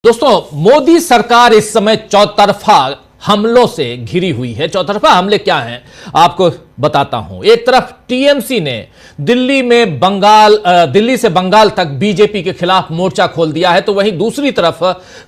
दोस्तों, मोदी सरकार इस समय चौतरफा हमलों से घिरी हुई है। चौतरफा हमले क्या हैं आपको बताता हूं। एक तरफ टीएमसी ने दिल्ली से बंगाल तक बीजेपी के खिलाफ मोर्चा खोल दिया है, तो वहीं दूसरी तरफ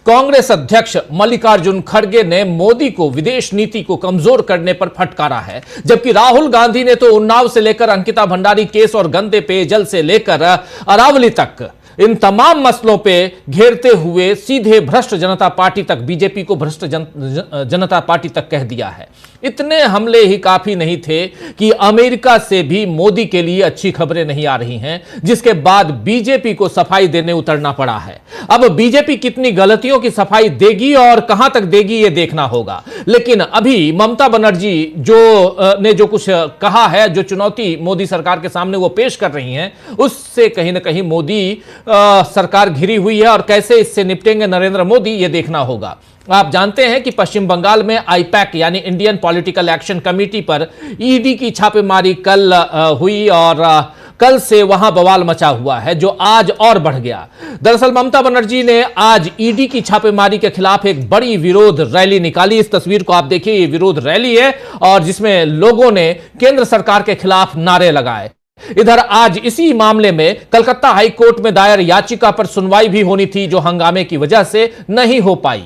कांग्रेस अध्यक्ष मल्लिकार्जुन खड़गे ने मोदी को विदेश नीति को कमजोर करने पर फटकारा है। जबकि राहुल गांधी ने तो उन्नाव से लेकर अंकिता भंडारी केस और गंदे पेयजल से लेकर अरावली तक इन तमाम मसलों पे घेरते हुए सीधे भ्रष्ट जनता पार्टी तक, बीजेपी को भ्रष्ट जनता पार्टी तक कह दिया है। इतने हमले ही काफी नहीं थे कि अमेरिका से भी मोदी के लिए अच्छी खबरें नहीं आ रही हैं, जिसके बाद बीजेपी को सफाई देने उतरना पड़ा है। अब बीजेपी कितनी गलतियों की सफाई देगी और कहां तक देगी ये देखना होगा। लेकिन अभी ममता बनर्जी ने जो कुछ कहा है, जो चुनौती मोदी सरकार के सामने वो पेश कर रही हैं, उससे कहीं ना कहीं मोदी सरकार घिरी हुई है और कैसे इससे निपटेंगे नरेंद्र मोदी ये देखना होगा। आप जानते हैं कि पश्चिम बंगाल में आईपैक यानी इंडियन पॉलिटिकल एक्शन कमेटी पर ईडी की छापेमारी कल हुई और कल से वहां बवाल मचा हुआ है, जो आज और बढ़ गया। दरअसल ममता बनर्जी ने आज ईडी की छापेमारी के खिलाफ एक बड़ी विरोध रैली निकाली। इस तस्वीर को आप देखिए, ये विरोध रैली है और जिसमें लोगों ने केंद्र सरकार के खिलाफ नारे लगाए। इधर आज इसी मामले में कलकत्ता हाई कोर्ट में दायर याचिका पर सुनवाई भी होनी थी, जो हंगामे की वजह से नहीं हो पाई,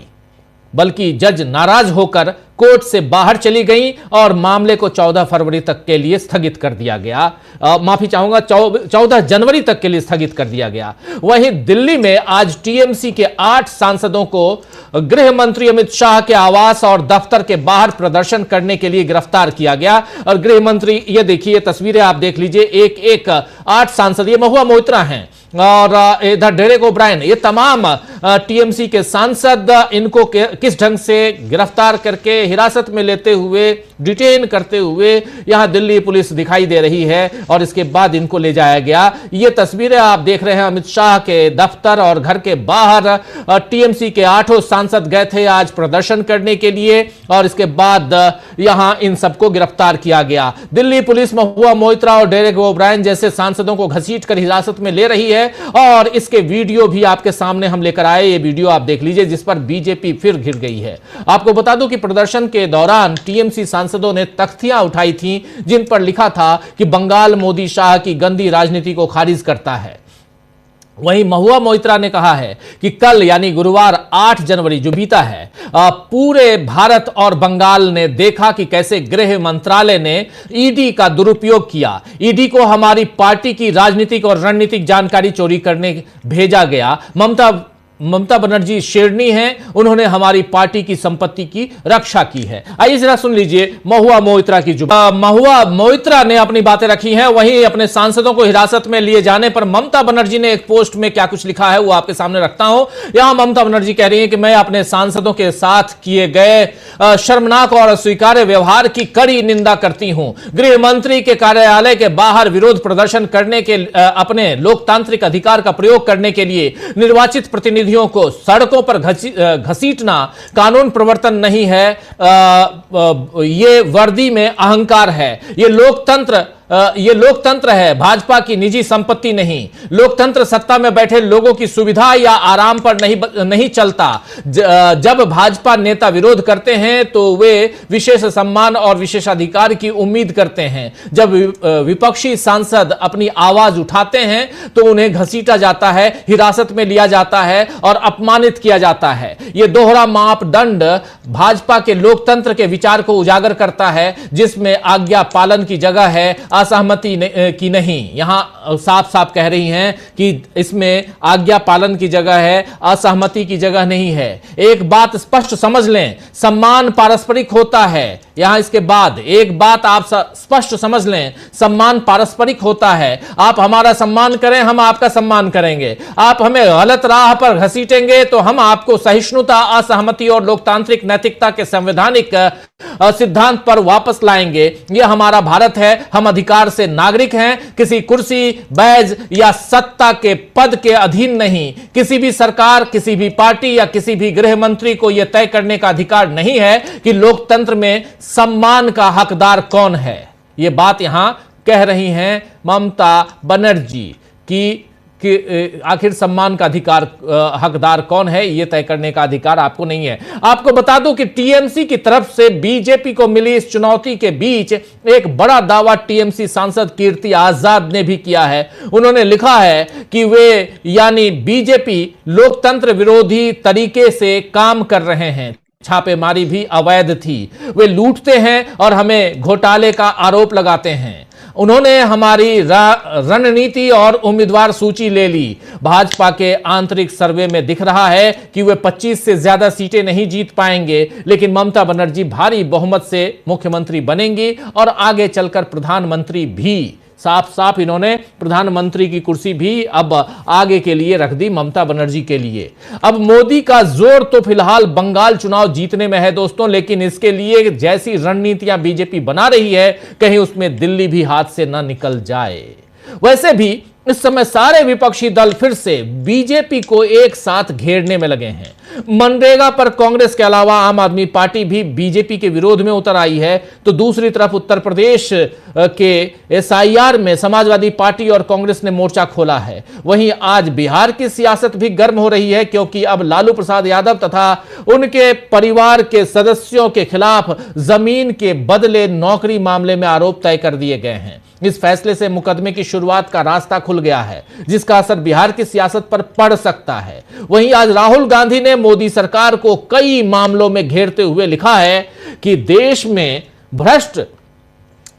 बल्कि जज नाराज होकर कोर्ट से बाहर चली गई और मामले को 14 फरवरी तक के लिए स्थगित कर दिया गया। माफी चाहूंगा, 14 जनवरी तक के लिए स्थगित कर दिया गया। वहीं दिल्ली में आज टीएमसी के 8 सांसदों को गृह मंत्री अमित शाह के आवास और दफ्तर के बाहर प्रदर्शन करने के लिए गिरफ्तार किया गया। और गृह मंत्री, ये देखिए तस्वीरें आप देख लीजिए, एक 8 सांसद, ये महुआ मोइत्रा हैं और इधर डेरेक ओब्रायन, ये तमाम टीएमसी के सांसद, इनको किस ढंग से गिरफ्तार करके हिरासत में लेते हुए, डिटेन करते हुए यहां दिल्ली पुलिस दिखाई दे रही है और इसके बाद इनको ले जाया गया। ये तस्वीरें आप देख रहे हैं अमित शाह के दफ्तर और घर के बाहर। टीएमसी के 8 सांसद गए थे आज प्रदर्शन करने के लिए और इसके बाद यहां इन सबको गिरफ्तार किया गया। दिल्ली पुलिस महुआ मोइत्रा और डेरेक ओब्रायन जैसे सांसदों को घसीटकर हिरासत में ले रही है और इसके वीडियो भी आपके सामने हम लेकर आए। ये वीडियो आप देख लीजिए जिस पर बीजेपी फिर घिर गई है। आपको बता दूं कि प्रदर्शन के दौरान टीएमसी सांसदों ने तख्तियां उठाई थीं जिन पर लिखा था कि बंगाल मोदी शाह की गंदी राजनीति को खारिज करता है। वहीं महुआ मोइत्रा ने कहा है कि कल यानी गुरुवार 8 जनवरी जो बीता है, पूरे भारत और बंगाल ने देखा कि कैसे गृह मंत्रालय ने ईडी का दुरुपयोग किया। ईडी को हमारी पार्टी की राजनीतिक और रणनीतिक जानकारी चोरी करने भेजा गया। ममता बनर्जी शेरनी हैं, उन्होंने हमारी पार्टी की संपत्ति की रक्षा की है। आइए जरा सुन लीजिए महुआ मोइत्रा की जुबान। महुआ मोइत्रा ने अपनी बातें रखी हैं। वहीं अपने सांसदों को हिरासत में लिए जाने पर ममता बनर्जी ने एक पोस्ट में क्या कुछ लिखा है वो आपके सामने रखता हूं। यहां ममता बनर्जी कह रही है कि मैं अपने सांसदों के साथ किए गए शर्मनाक और अस्वीकार्य व्यवहार की कड़ी निंदा करती हूं। गृह मंत्री के कार्यालय के बाहर विरोध प्रदर्शन करने के अपने लोकतांत्रिक अधिकार का प्रयोग करने के लिए निर्वाचित प्रतिनिधि को सड़कों पर घसीटना कानून प्रवर्तन नहीं है। ये वर्दी में अहंकार है। ये लोकतंत्र है, भाजपा की निजी संपत्ति नहीं। लोकतंत्र सत्ता में बैठे लोगों की सुविधा या आराम पर नहीं चलता। जब भाजपा नेता विरोध करते हैं तो वे विशेष सम्मान और विशेषाधिकार की उम्मीद करते हैं। जब विपक्षी सांसद अपनी आवाज उठाते हैं तो उन्हें घसीटा जाता है, हिरासत में लिया जाता है और अपमानित किया जाता है। यह दोहरा मापदंड भाजपा के लोकतंत्र के विचार को उजागर करता है, जिसमें आज्ञा पालन की जगह है, असहमति की नहीं। यहां साफ साफ कह रही हैं कि इसमें आज्ञा पालन की जगह है, असहमति की जगह नहीं है। एक बात स्पष्ट समझ लें, सम्मान पारस्परिक होता है। यहां इसके बाद एक बात आप स्पष्ट समझ लें, सम्मान पारस्परिक होता है। आप हमारा सम्मान करें, हम आपका सम्मान करेंगे। आप हमें गलत राह पर घसीटेंगे तो हम आपको सहिष्णुता, असहमति और लोकतांत्रिक नैतिकता के संवैधानिक सिद्धांत पर वापस लाएंगे। यह हमारा भारत है, हम अधिकार से नागरिक हैं, किसी कुर्सी, बैज या सत्ता के पद के अधीन नहीं। किसी भी सरकार, किसी भी पार्टी या किसी भी गृह मंत्री को यह तय करने का अधिकार नहीं है कि लोकतंत्र में सम्मान का हकदार कौन है। यह बात यहां कह रही हैं ममता बनर्जी कि कि आखिर सम्मान का अधिकार हकदार कौन है, यह तय करने का अधिकार आपको नहीं है। आपको बता दूं कि टीएमसी की तरफ से बीजेपी को मिली इस चुनौती के बीच एक बड़ा दावा टीएमसी सांसद कीर्ति आजाद ने भी किया है। उन्होंने लिखा है कि वे यानी बीजेपी लोकतंत्र विरोधी तरीके से काम कर रहे हैं, छापेमारी भी अवैध थी, वे लूटते हैं और हमें घोटाले का आरोप लगाते हैं। उन्होंने हमारी रणनीति और उम्मीदवार सूची ले ली। भाजपा के आंतरिक सर्वे में दिख रहा है कि वे 25 से ज्यादा सीटें नहीं जीत पाएंगे, लेकिन ममता बनर्जी भारी बहुमत से मुख्यमंत्री बनेंगी और आगे चलकर प्रधानमंत्री भी। साफ साफ इन्होंने प्रधानमंत्री की कुर्सी भी अब आगे के लिए रख दी, ममता बनर्जी के लिए। अब मोदी का जोर तो फिलहाल बंगाल चुनाव जीतने में है दोस्तों, लेकिन इसके लिए जैसी रणनीतियां बीजेपी बना रही है, कहीं उसमें दिल्ली भी हाथ से न निकल जाए। वैसे भी इस समय सारे विपक्षी दल फिर से बीजेपी को एक साथ घेरने में लगे हैं। मनरेगा पर कांग्रेस के अलावा आम आदमी पार्टी भी बीजेपी के विरोध में उतर आई है, तो दूसरी तरफ उत्तर प्रदेश के एसआईआर में समाजवादी पार्टी और कांग्रेस ने मोर्चा खोला है। वहीं आज बिहार की सियासत भी गर्म हो रही है, क्योंकि अब लालू प्रसाद यादव तथा उनके परिवार के सदस्यों के खिलाफ जमीन के बदले नौकरी मामले में आरोप तय कर दिए गए हैं। इस फैसले से मुकदमे की शुरुआत का रास्ता खुल गया है, जिसका असर बिहार की सियासत पर पड़ सकता है। वहीं आज राहुल गांधी ने मोदी सरकार को कई मामलों में घेरते हुए लिखा है कि देश में भ्रष्ट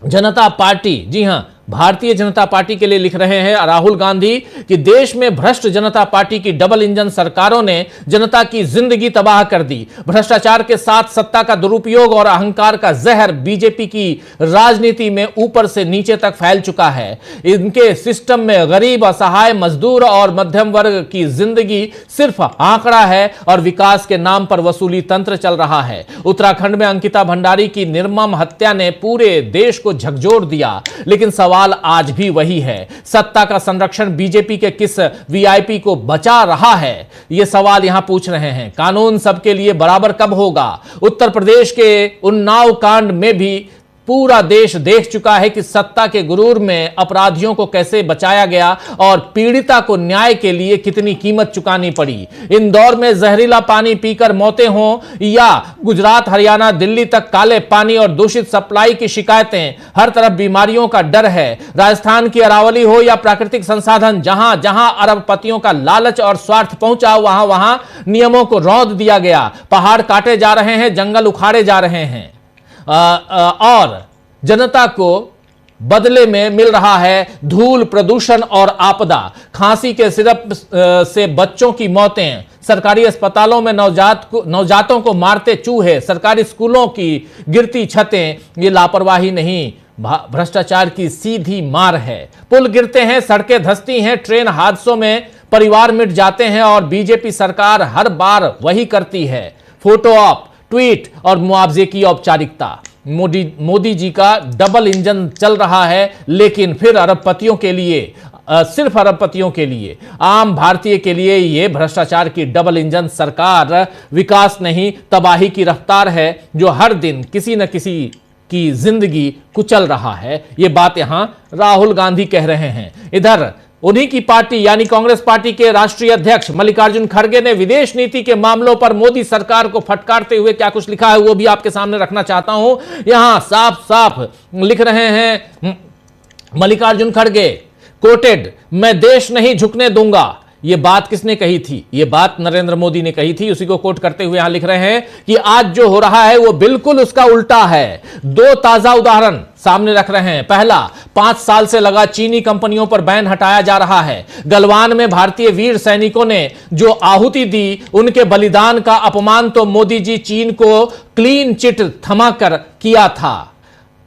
जनता पार्टी, जी हां, भारतीय जनता पार्टी के लिए लिख रहे हैं राहुल गांधी कि देश में भ्रष्ट जनता पार्टी की डबल इंजन सरकारों ने जनता की जिंदगी तबाह कर दी। भ्रष्टाचार के साथ सत्ता का दुरुपयोग और अहंकार का जहर बीजेपी की राजनीति में ऊपर से नीचे तक फैल चुका है। इनके सिस्टम में गरीब, असहाय, मजदूर और मध्यम वर्ग की जिंदगी सिर्फ आंकड़ा है और विकास के नाम पर वसूली तंत्र चल रहा है। उत्तराखंड में अंकिता भंडारी की निर्मम हत्या ने पूरे देश को झकझोर दिया, लेकिन सवाल आज भी वही है, सत्ता का संरक्षण बीजेपी के किस वीआईपी को बचा रहा है? यह सवाल यहां पूछ रहे हैं। कानून सबके लिए बराबर कब होगा? उत्तर प्रदेश के उन्नाव कांड में भी पूरा देश देख चुका है कि सत्ता के गुरूर में अपराधियों को कैसे बचाया गया और पीड़िता को न्याय के लिए कितनी कीमत चुकानी पड़ी। इंदौर में जहरीला पानी पीकर मौतें हों या गुजरात, हरियाणा, दिल्ली तक काले पानी और दूषित सप्लाई की शिकायतें, हर तरफ बीमारियों का डर है। राजस्थान की अरावली हो या प्राकृतिक संसाधन, जहां जहां अरबपतियों का लालच और स्वार्थ पहुंचा, वहां वहां नियमों को रौंद दिया गया। पहाड़ काटे जा रहे हैं, जंगल उखाड़े जा रहे हैं और जनता को बदले में मिल रहा है धूल, प्रदूषण और आपदा। खांसी के सिरप से बच्चों की मौतें, सरकारी अस्पतालों में नवजातों को मारते चूहे, सरकारी स्कूलों की गिरती छतें, ये लापरवाही नहीं, भ्रष्टाचार की सीधी मार है। पुल गिरते हैं, सड़कें धंसती हैं, ट्रेन हादसों में परिवार मिट जाते हैं और बीजेपी सरकार हर बार वही करती है, फोटो ऑप, ट्वीट और मुआवजे की औपचारिकता। मोदी जी का डबल इंजन चल रहा है, लेकिन फिर अरबपतियों के लिए, सिर्फ अरबपतियों के लिए, आम भारतीय के लिए यह भ्रष्टाचार की डबल इंजन सरकार विकास नहीं, तबाही की रफ्तार है, जो हर दिन किसी न किसी की जिंदगी कुचल रहा है। यह बात यहां राहुल गांधी कह रहे हैं। इधर उन्हीं की पार्टी यानी कांग्रेस पार्टी के राष्ट्रीय अध्यक्ष मल्लिकार्जुन खड़गे ने विदेश नीति के मामलों पर मोदी सरकार को फटकारते हुए क्या कुछ लिखा है, वो भी आपके सामने रखना चाहता हूं। यहां साफ साफ लिख रहे हैं मल्लिकार्जुन खड़गे, कोटेड, मैं देश नहीं झुकने दूंगा। यह बात किसने कही थी? यह बात नरेंद्र मोदी ने कही थी। उसी को कोट करते हुए यहां लिख रहे हैं कि आज जो हो रहा है वो बिल्कुल उसका उल्टा है। दो ताजा उदाहरण सामने रख रहे हैं। पहला, 5 साल से लगा चीनी कंपनियों पर बैन हटाया जा रहा है। गलवान में भारतीय वीर सैनिकों ने जो आहुति दी, उनके बलिदान का अपमान तो मोदी जी चीन को क्लीन चिट थमाकर किया था।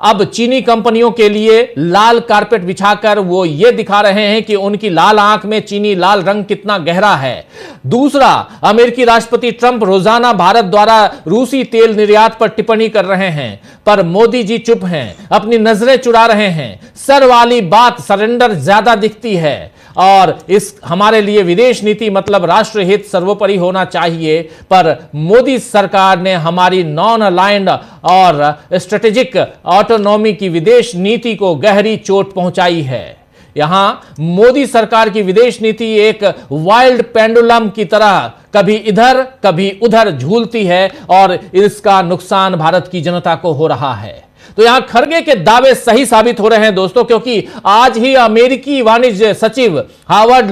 अब चीनी कंपनियों के लिए लाल कारपेट बिछाकर वो ये दिखा रहे हैं कि उनकी लाल आंख में चीनी लाल रंग कितना गहरा है। दूसरा, अमेरिकी राष्ट्रपति ट्रंप रोजाना भारत द्वारा रूसी तेल निर्यात पर टिप्पणी कर रहे हैं, पर मोदी जी चुप हैं, अपनी नजरें चुरा रहे हैं। सर वाली बात सरेंडर ज्यादा दिखती है और इस हमारे लिए विदेश नीति मतलब राष्ट्रहित सर्वोपरि होना चाहिए, पर मोदी सरकार ने हमारी नॉन अलाइंड और स्ट्रेटेजिक ऑटोनॉमी की विदेश नीति को गहरी चोट पहुंचाई है। यहां मोदी सरकार की विदेश नीति एक वाइल्ड पेंडुलम की तरह कभी इधर कभी उधर झूलती है और इसका नुकसान भारत की जनता को हो रहा है। तो यहां खड़गे के दावे सही साबित हो रहे हैं दोस्तों, क्योंकि आज ही अमेरिकी वाणिज्य सचिव हार्वर्ड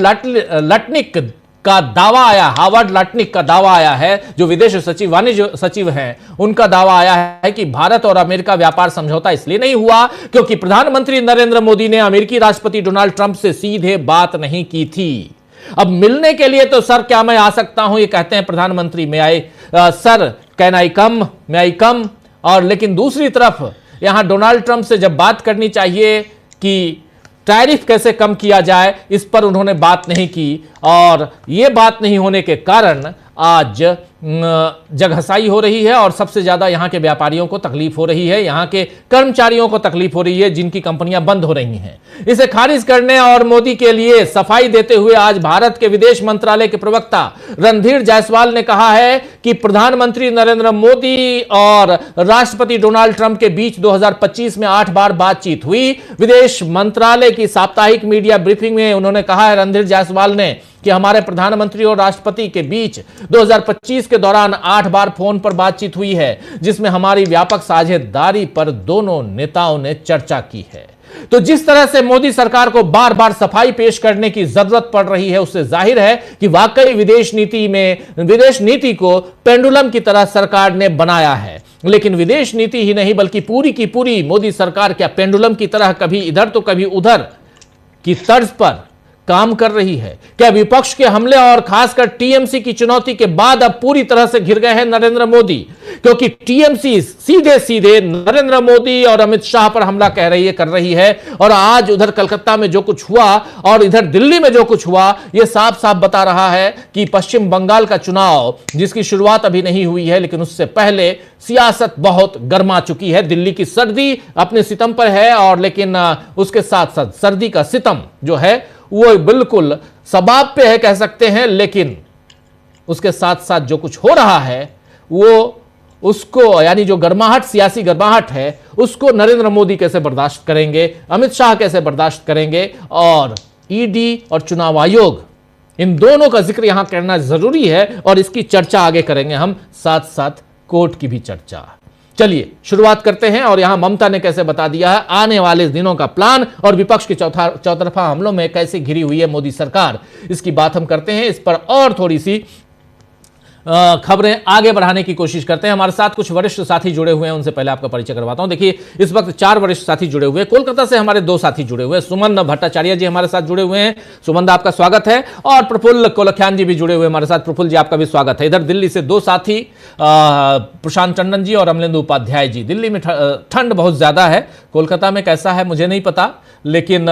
लटनिक का दावा आया, हार्वर्ड लटनिक का दावा आया है, जो विदेश सचिव वाणिज्य सचिव हैं, उनका दावा आया है कि भारत और अमेरिका व्यापार समझौता इसलिए नहीं हुआ क्योंकि प्रधानमंत्री नरेंद्र मोदी ने अमेरिकी राष्ट्रपति डोनाल्ड ट्रंप से सीधे बात नहीं की थी। अब मिलने के लिए तो सर क्या मैं आ सकता हूं, ये कहते हैं प्रधानमंत्री, में आए सर कैन आई कम, मे आई कम। और लेकिन दूसरी तरफ यहां डोनाल्ड ट्रंप से जब बात करनी चाहिए कि टैरिफ कैसे कम किया जाए, इस पर उन्होंने बात नहीं की और यह बात नहीं होने के कारण आज जगहसाई हो रही है और सबसे ज्यादा यहां के व्यापारियों को तकलीफ हो रही है, यहां के कर्मचारियों को तकलीफ हो रही है जिनकी कंपनियां बंद हो रही हैं। इसे खारिज करने और मोदी के लिए सफाई देते हुए आज भारत के विदेश मंत्रालय के प्रवक्ता रणधीर जायसवाल ने कहा है कि प्रधानमंत्री नरेंद्र मोदी और राष्ट्रपति डोनाल्ड ट्रंप के बीच 2025 में 8 बार बातचीत हुई। विदेश मंत्रालय की साप्ताहिक मीडिया ब्रीफिंग में उन्होंने कहा है रणधीर जायसवाल ने कि हमारे प्रधानमंत्री और राष्ट्रपति के बीच 2025 के दौरान 8 बार फोन पर बातचीत हुई है, जिसमें हमारी व्यापक साझेदारी पर दोनों नेताओं ने चर्चा की है। तो जिस तरह से मोदी सरकार को बार बार सफाई पेश करने की जरूरत पड़ रही है, उससे जाहिर है कि वाकई विदेश नीति को पेंडुलम की तरह सरकार ने बनाया है। लेकिन विदेश नीति ही नहीं बल्कि पूरी की पूरी मोदी सरकार क्या पेंडुलम की तरह कभी इधर तो कभी उधर की तर्ज पर काम कर रही है? क्या विपक्ष के हमले और खासकर टीएमसी की चुनौती के बाद अब पूरी तरह से घिर गए हैं नरेंद्र मोदी? क्योंकि टीएमसी सीधे सीधे नरेंद्र मोदी और अमित शाह पर हमला कर रही है और आज उधर कलकत्ता में जो कुछ हुआ और इधर दिल्ली में जो कुछ हुआ, यह साफ साफ बता रहा है कि पश्चिम बंगाल का चुनाव, जिसकी शुरुआत अभी नहीं हुई है लेकिन उससे पहले सियासत बहुत गर्मा चुकी है। दिल्ली की सर्दी अपने सितम पर है और लेकिन उसके साथ साथ सर्दी का सितम जो है वो बिल्कुल सबाब पे है कह सकते हैं, लेकिन उसके साथ साथ जो कुछ हो रहा है वो उसको यानी जो गर्माहट, सियासी गर्माहट है, उसको नरेंद्र मोदी कैसे बर्दाश्त करेंगे, अमित शाह कैसे बर्दाश्त करेंगे और ईडी और चुनाव आयोग, इन दोनों का जिक्र यहां करना जरूरी है और इसकी चर्चा आगे करेंगे हम, साथ साथ कोर्ट की भी चर्चा। चलिए शुरुआत करते हैं और यहां ममता ने कैसे बता दिया है आने वाले दिनों का प्लान और विपक्ष के चौतरफा हमलों में कैसे घिरी हुई है मोदी सरकार, इसकी बात हम करते हैं। इस पर और थोड़ी सी खबरें आगे बढ़ाने की कोशिश करते हैं। हमारे साथ कुछ वरिष्ठ साथी जुड़े हुए हैं, उनसे पहले आपका परिचय करवाता हूं। देखिए इस वक्त 4 वरिष्ठ साथी जुड़े हुए हैं। कोलकाता से हमारे 2 साथी जुड़े हुए हैं। सुमन भट्टाचार्य जी हमारे साथ जुड़े हुए हैं। सुमन आपका स्वागत है। और प्रफुल्ल कोलख्यान जी भी जुड़े हुए हमारे साथ। प्रफुल्ल जी आपका भी स्वागत है। इधर दिल्ली से 2 साथी प्रशांत टंडन जी और अमलेंदु उपाध्याय जी। दिल्ली में ठंड बहुत ज्यादा है, कोलकाता में कैसा है मुझे नहीं पता, लेकिन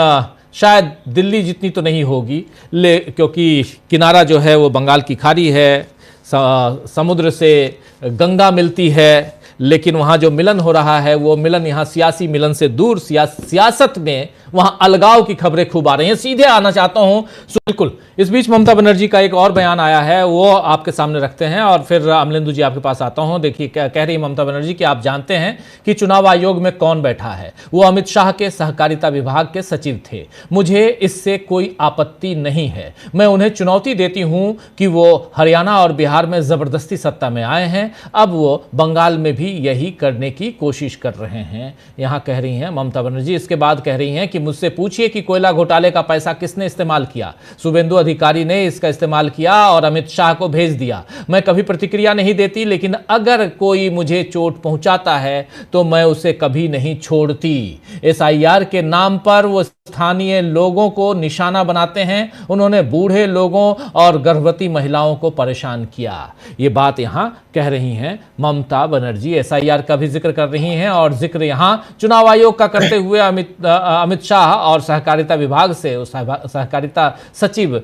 शायद दिल्ली जितनी तो नहीं होगी, क्योंकि किनारा जो है वो बंगाल की खाड़ी है, समुद्र से गंगा मिलती है, लेकिन वहां जो मिलन हो रहा है वो मिलन यहां सियासी मिलन से दूर, सियासत में वहां अलगाव की खबरें खूब आ रही हैं। सीधे आना चाहता हूं बिल्कुल। इस बीच ममता बनर्जी का एक और बयान आया है, वो आपके सामने रखते हैं और फिर अमलेंदु जी आपके पास आता हूं। देखिए क्या कह रही है ममता बनर्जी कि आप जानते हैं कि चुनाव आयोग में कौन बैठा है, वो अमित शाह के सहकारिता विभाग के सचिव थे। मुझे इससे कोई आपत्ति नहीं है, मैं उन्हें चुनौती देती हूं कि वो हरियाणा और बिहार में जबरदस्ती सत्ता में आए हैं, अब वो बंगाल में भी यही करने की कोशिश कर रहे हैं, यहां कह रही हैं ममता बनर्जी। इसके बाद कह रही हैं कि मुझसे पूछिए कि कोयला घोटाले का पैसा किसने इस्तेमाल किया, शुभेंदु अधिकारी ने इसका इस्तेमाल किया और अमित शाह को भेज दिया। मैं कभी प्रतिक्रिया नहीं देती, लेकिन अगर कोई मुझे चोट पहुंचाता है तो मैं उसे कभी नहीं छोड़ती। एसआईआर के नाम पर वो स्थानीय लोगों को निशाना बनाते हैं। उन्होंने बूढ़े लोगों और गर्भवती महिलाओं को परेशान किया। ये बात यहां कह रही हैं ममता बनर्जी। एसआईआर का भी जिक्र कर रही हैं और जिक्र यहां चुनाव आयोग का करते हुए अमित शाह और सहकारिता विभाग से, सहकारिता सचिव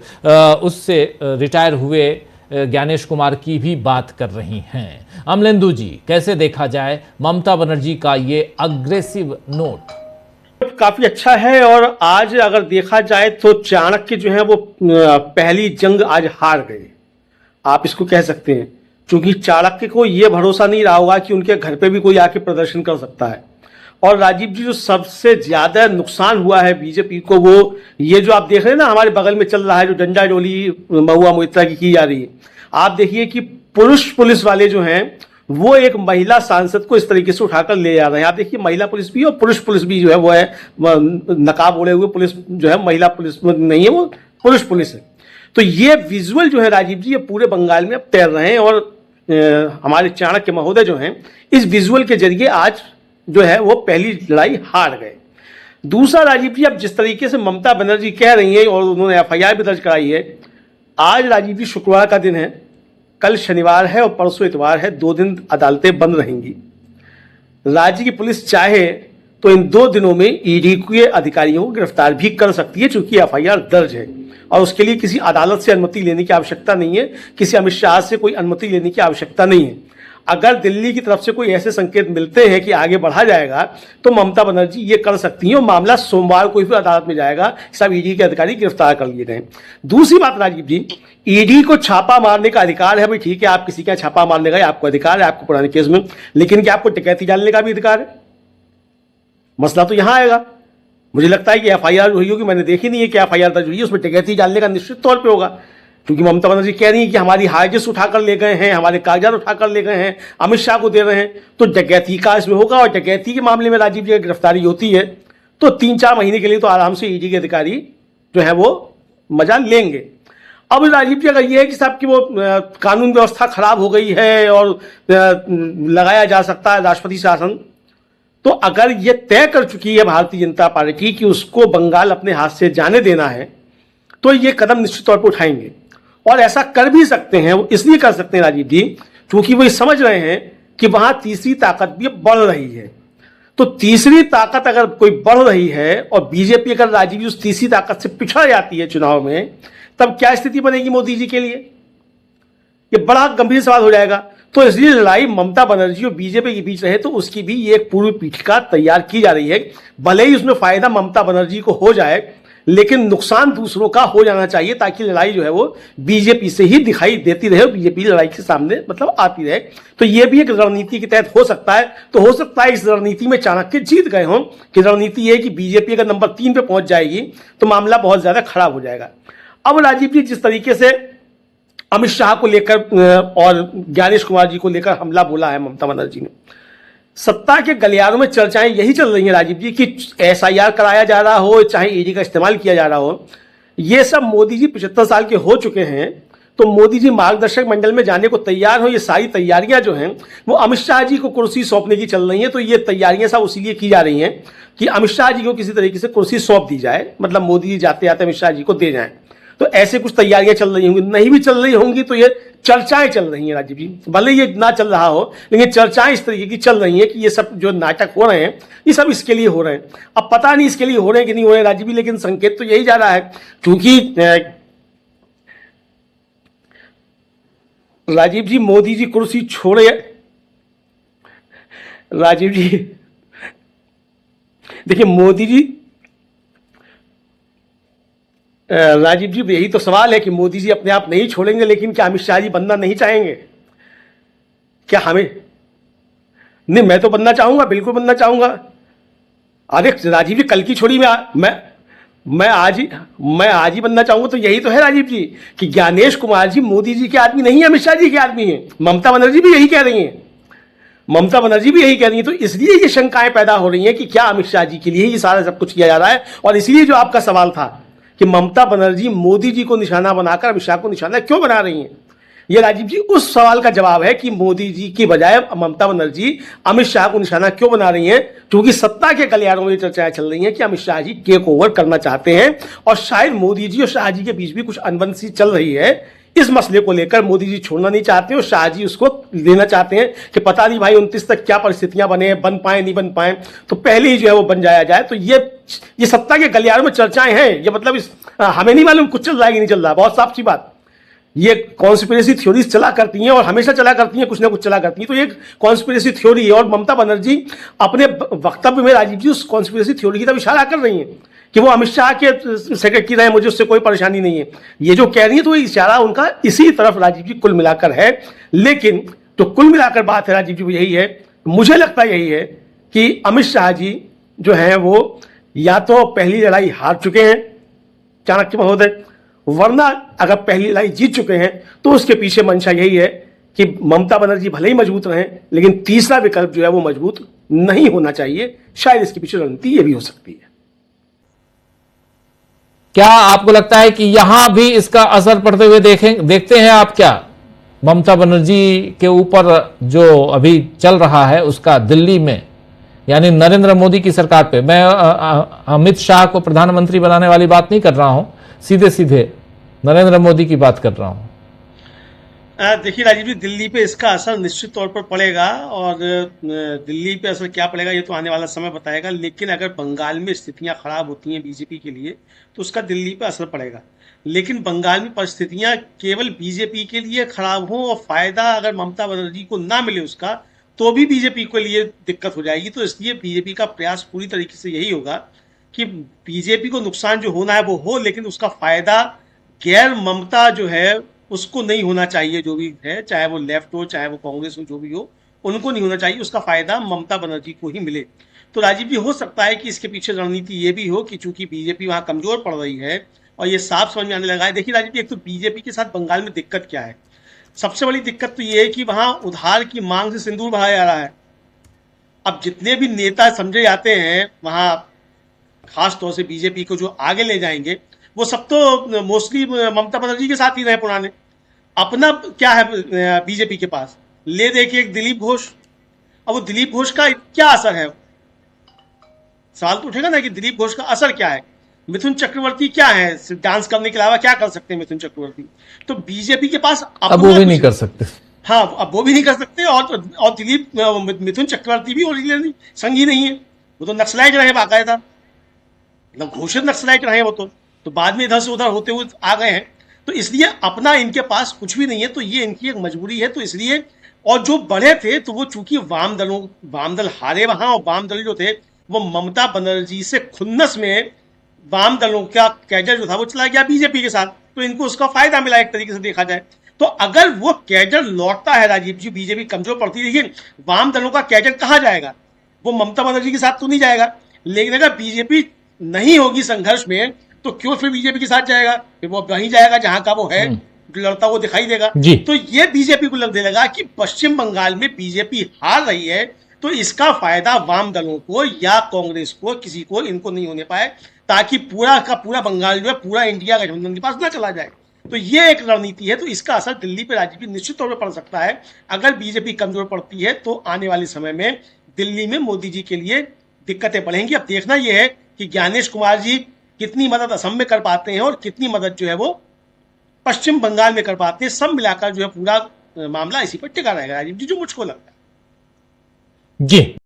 उससे रिटायर हुए ज्ञानेश कुमार की भी बात कर रही हैं। अमलेंदु जी कैसे देखा जाए ममता बनर्जी का ये अग्रेसिव नोट? काफी अच्छा है और आज अगर देखा जाए तो चाणक्य जो है वो पहली जंग आज हार गए, आप इसको कह सकते हैं, क्योंकि चाणक्य को यह भरोसा नहीं रहा होगा कि उनके घर पे भी कोई आके प्रदर्शन कर सकता है। और राजीव जी जो सबसे ज्यादा नुकसान हुआ है बीजेपी को, वो ये जो आप देख रहे हैं ना, हमारे बगल में चल रहा है जो डंडा डोली महुआ मोइत्रा की जा रही है। आप देखिए कि पुरुष पुलिस वाले जो हैं वो एक महिला सांसद को इस तरीके से उठाकर ले जा रहे हैं। आप देखिए महिला पुलिस भी और पुरुष पुलिस भी जो है वो है नकाब ओढ़े हुए पुलिस जो है, महिला पुलिस नहीं है, वो पुरुष पुलिस है। तो ये विजुअल जो है राजीव जी ये पूरे बंगाल में अब तैर रहे हैं और हमारे चाणक्य महोदय जो हैं इस विजुअल के जरिए आज जो है वो पहली लड़ाई हार गए। दूसरा राजीव जी, अब जिस तरीके से ममता बनर्जी कह रही हैं और उन्होंने एफआईआर भी दर्ज कराई है, आज राजीव जी शुक्रवार का दिन है, कल शनिवार है और परसों इतवार है, 2 दिन अदालतें बंद रहेंगी। राज्य की पुलिस चाहे तो इन 2 दिनों में ईडी के अधिकारियों को गिरफ्तार भी कर सकती है, चूंकि एफआईआर दर्ज है और उसके लिए किसी अदालत से अनुमति लेने की आवश्यकता नहीं है, किसी अमित शाह से कोई अनुमति लेने की आवश्यकता नहीं है। अगर दिल्ली की तरफ से कोई ऐसे संकेत मिलते हैं कि आगे बढ़ा जाएगा तो ममता बनर्जी ये कर सकती हैं और मामला सोमवार को ही फिर अदालत में जाएगा। सब ईडी के अधिकारी गिरफ्तार कर लिए गए। दूसरी बात राजीव जी, ईडी को छापा मारने का अधिकार है, भाई ठीक है, आप किसी का छापा मारने का आपको अधिकार है, आपको पुराने केस में, लेकिन क्या आपको डकैती डालने का भी अधिकार है? मसला तो यहां आएगा। मुझे लगता है कि एफआईआर हुई होगी, मैंने देखी नहीं है कि एफआईआर दर्ज हुई है, उसमें डकैती डालने का निश्चित तौर पर होगा, क्योंकि ममता बनर्जी कह रही है कि हमारी हार्डडिस्क उठाकर ले गए हैं, हमारे कागजात उठाकर ले गए हैं, अमित शाह को दे रहे हैं, तो डकैती का इसमें होगा। और डकैती के मामले में राजीव जी की गिरफ्तारी होती है तो 3-4 महीने के लिए तो आराम से ईडी के अधिकारी जो है वो मजा लेंगे। अब राजीव जी अगर ये है कि साहब की वो कानून व्यवस्था खराब हो गई है और लगाया जा सकता है राष्ट्रपति शासन, तो अगर ये तय कर चुकी है भारतीय जनता पार्टी कि उसको बंगाल अपने हाथ से जाने देना है तो ये कदम निश्चित तौर पर उठाएंगे और ऐसा कर भी सकते हैं। वो इसलिए कर सकते हैं राजीव जी क्योंकि वो समझ रहे हैं कि वहां तीसरी ताकत भी बढ़ रही है। तो तीसरी ताकत अगर कोई बढ़ रही है और बीजेपी अगर राजीव जी उस तीसरी ताकत से पिछड़ जाती है चुनाव में, तब क्या स्थिति बनेगी मोदी जी के लिए? ये बड़ा गंभीर सवाल हो जाएगा। तो इसलिए लड़ाई ममता बनर्जी और बीजेपी के बीच रहे तो उसकी भी एक पूर्व पीठिका तैयार की जा रही है। भले ही उसमें फायदा ममता बनर्जी को हो जाए, लेकिन नुकसान दूसरों का हो जाना चाहिए ताकि लड़ाई जो है वो बीजेपी से ही दिखाई देती रहे और बीजेपी लड़ाई के सामने मतलब आती रहे। तो ये भी एक रणनीति के तहत हो सकता है। तो हो सकता है इस रणनीति में चाणक्य जीत गए हों कि रणनीति ये कि बीजेपी अगर नंबर 3 पे पहुंच जाएगी तो मामला बहुत ज्यादा खराब हो जाएगा। अब राजीव जी जिस तरीके से अमित शाह को लेकर और ज्ञानेश कुमार जी को लेकर हमला बोला है ममता बनर्जी ने, सत्ता के गलियारों में चर्चाएं यही चल रही हैं राजीव जी कि एसआईआर कराया जा रहा हो, चाहे ईडी का इस्तेमाल किया जा रहा हो। ये सब मोदी जी 75 साल के हो चुके हैं तो मोदी जी मार्गदर्शक मंडल में जाने को तैयार हो। ये सारी तैयारियां जो हैं वो अमित शाह जी को कुर्सी सौंपने की चल रही हैं। तो ये तैयारियां सब उसी लिए की जा रही हैं कि अमित शाह जी को किसी तरीके से कुर्सी सौंप दी जाए, मतलब मोदी जी जाते जाते अमित शाह जी को दे जाएं। तो ऐसे कुछ तैयारियां चल रही होंगी, नहीं भी चल रही होंगी तो ये चर्चाएं चल रही हैं राजीव जी। भले ये ना चल रहा हो लेकिन चर्चाएं इस तरीके की चल रही हैं कि ये सब जो नाटक हो रहे हैं ये सब इसके लिए हो रहे हैं। अब पता नहीं इसके लिए हो रहे हैं कि नहीं हो रहे हैं राजीव जी, लेकिन संकेत तो यही जा रहा है क्योंकि राजीव जी मोदी जी कुर्सी छोड़े। राजीव जी देखिए मोदी जी, राजीव जी यही तो सवाल है कि मोदी जी अपने आप नहीं छोड़ेंगे, लेकिन क्या अमित शाह जी बनना नहीं चाहेंगे? क्या हमें नहीं, मैं तो बनना चाहूंगा, बिल्कुल बनना चाहूंगा। अरे राजीव जी कल की छोड़ी मैं आज ही बनना चाहूंगा। तो यही तो है राजीव जी कि ज्ञानेश कुमार जी मोदी जी के आदमी नहीं है, अमित शाह जी के आदमी है। ममता बनर्जी भी यही कह रही हैं, ममता बनर्जी भी यही कह रही है। तो इसलिए ये शंकाएं पैदा हो रही हैं कि क्या अमित शाह जी के लिए ये सारा सब कुछ किया जा रहा है। और इसलिए जो आपका सवाल था कि ममता बनर्जी मोदी जी को निशाना बनाकर अमित शाह को निशाना क्यों बना रही हैं, ये राजीव जी उस सवाल का जवाब है कि मोदी जी की बजाय ममता बनर्जी अमित शाह को निशाना क्यों बना रही हैं, क्योंकि सत्ता के गलियारों में चर्चाएं चल रही हैं कि अमित शाह जी टेक ओवर करना चाहते हैं और शायद मोदी जी और शाह जी के बीच भी कुछ अनबन सी चल रही है। इस मसले को लेकर मोदी जी छोड़ना नहीं चाहते और शाह जी उसको लेना चाहते हैं कि पता नहीं भाई 29 तक क्या परिस्थितियां बने, बन पाए नहीं बन पाए, तो पहले ही जो है वो बन जाया जाए। तो ये सत्ता के गलियारों में चर्चाएं हैं। ये मतलब हमें नहीं मालूम कुछ चल रहा है कि नहीं चल रहा, बहुत साफ सी बात। ये कॉन्स्पिरेसी थ्योरीज चला करती हैं और हमेशा चला करती हैं, कुछ ना कुछ चला करती हैं। तो ये कॉन्स्पिरेसी थ्योरी है और ममता बनर्जी अपने वक्तव्य में राजीव जी उस कॉन्स्पिरेसी थ्योरी की तरफ इशारा कर रही हैं कि वो अमित शाह के सेक्रेटरी रहे, मुझे उससे कोई परेशानी नहीं है। ये जो कह रही है तो ये इशारा उनका इसी तरफ राजीव जी कुल मिलाकर है। लेकिन तो कुल मिलाकर बात है राजीव जी यही है, मुझे लगता यही है कि अमित शाह जी जो हैं वो या तो पहली लड़ाई हार चुके हैं चाणक्य महोदय, वरना अगर पहली लड़ाई जीत चुके हैं तो उसके पीछे मंशा यही है कि ममता बनर्जी भले ही मजबूत रहें, लेकिन तीसरा विकल्प जो है वो मजबूत नहीं होना चाहिए। शायद इसके पीछे रणनीति ये भी हो सकती है। क्या आपको लगता है कि यहां भी इसका असर पड़ते हुए देखते हैं आप? क्या ममता बनर्जी के ऊपर जो अभी चल रहा है उसका दिल्ली में, यानी नरेंद्र मोदी की सरकार पे, मैं अमित शाह को प्रधानमंत्री बनाने वाली बात नहीं कर रहा हूं, सीधे सीधे नरेंद्र मोदी की बात कर रहा हूं। देखिए राजीव जी, दिल्ली पे इसका असर निश्चित तौर पर पड़ेगा, और दिल्ली पे असर क्या पड़ेगा ये तो आने वाला समय बताएगा। लेकिन अगर बंगाल में स्थितियां खराब होती हैं बीजेपी के लिए तो उसका दिल्ली पे असर पड़ेगा। लेकिन बंगाल में परिस्थितियां केवल बीजेपी के लिए खराब हों और फायदा अगर ममता बनर्जी को ना मिले उसका, तो भी बीजेपी के लिए दिक्कत हो जाएगी। तो इसलिए बीजेपी का प्रयास पूरी तरीके से यही होगा कि बीजेपी को नुकसान जो होना है वो हो, लेकिन उसका फायदा गैर ममता जो है उसको नहीं होना चाहिए। जो भी है, चाहे वो लेफ्ट हो चाहे वो कांग्रेस हो, जो भी हो, उनको नहीं होना चाहिए। उसका फायदा ममता बनर्जी को ही मिले। तो राजीव जी, हो सकता है कि इसके पीछे रणनीति ये भी हो कि चूंकि बीजेपी वहां कमजोर पड़ रही है और ये साफ समझ में आने लगा है। देखिए राजीव जी, एक तो बीजेपी के साथ बंगाल में दिक्कत क्या है, सबसे बड़ी दिक्कत तो ये है कि वहां उधार की मांग से सिंदूर बहाया जा रहा है। अब जितने भी नेता समझे जाते हैं वहां, खास तौर से बीजेपी को जो आगे ले जाएंगे, वो सब तो मोस्टली ममता बनर्जी के साथ ही रहे पुराने। अपना क्या है बीजेपी के पास, ले दे के एक दिलीप घोष। अब वो दिलीप घोष का क्या असर है, सवाल तो उठेगा ना कि दिलीप घोष का असर क्या है। मिथुन चक्रवर्ती क्या है, डांस करने के अलावा क्या कर सकते हैं मिथुन चक्रवर्ती? तो बीजेपी के पास अब वो भी नहीं कर सकते। हाँ, अब वो भी नहीं कर सकते। और दिलीप मिथुन चक्रवर्ती भी ओरिजिनली संघी नहीं है, वो तो नक्सलाइट रहे बाकायदा, मतलब घोषित नक्सलाइट रहे वो तो बाद में इधर से उधर होते हुए आ गए हैं। तो इसलिए अपना इनके पास कुछ भी नहीं है, तो ये इनकी एक मजबूरी है। तो इसलिए, और जो बड़े थे तो वो चूंकि वाम दल हारे वहां, और वाम दल जो थे वो ममता बनर्जी से खुन्नस में वाम दलों का कैडर जो था वो चला गया बीजेपी के साथ। तो इनको उसका फायदा मिला एक तरीके से देखा जाए तो। अगर वो कैडर लौटता है राजीव जी, बीजेपी कमजोर पड़ती है, लेकिन वाम दलों का कैडर कहां जाएगा? वो ममता बनर्जी के साथ तो नहीं जाएगा। लेकिन अगर बीजेपी नहीं होगी संघर्ष में तो क्यों फिर बीजेपी के साथ जाएगा? फिर वो वहीं जाएगा जहां का वो है, लड़ता वो दिखाई देगा। तो ये बीजेपी को लगने लगा कि पश्चिम बंगाल में बीजेपी हार रही है, तो इसका फायदा वाम दलों को या कांग्रेस को, किसी को, इनको नहीं होने पाए, ताकि पूरा का पूरा बंगाल जो है पूरा इंडिया गठबंधन के पास ना चला जाए। तो ये एक रणनीति है। तो इसका असर दिल्ली पे राजीव जी निश्चित तौर पर पड़ सकता है। अगर बीजेपी कमजोर पड़ती है तो आने वाले समय में दिल्ली में मोदी जी के लिए दिक्कतें बढ़ेंगी। अब देखना यह है कि ज्ञानेश कुमार जी कितनी मदद असम में कर पाते हैं और कितनी मदद जो है वो पश्चिम बंगाल में कर पाते हैं। सब मिलाकर जो है पूरा मामला इसी पर टिका रहेगा राजीव जी, जो मुझको लगता है। जी।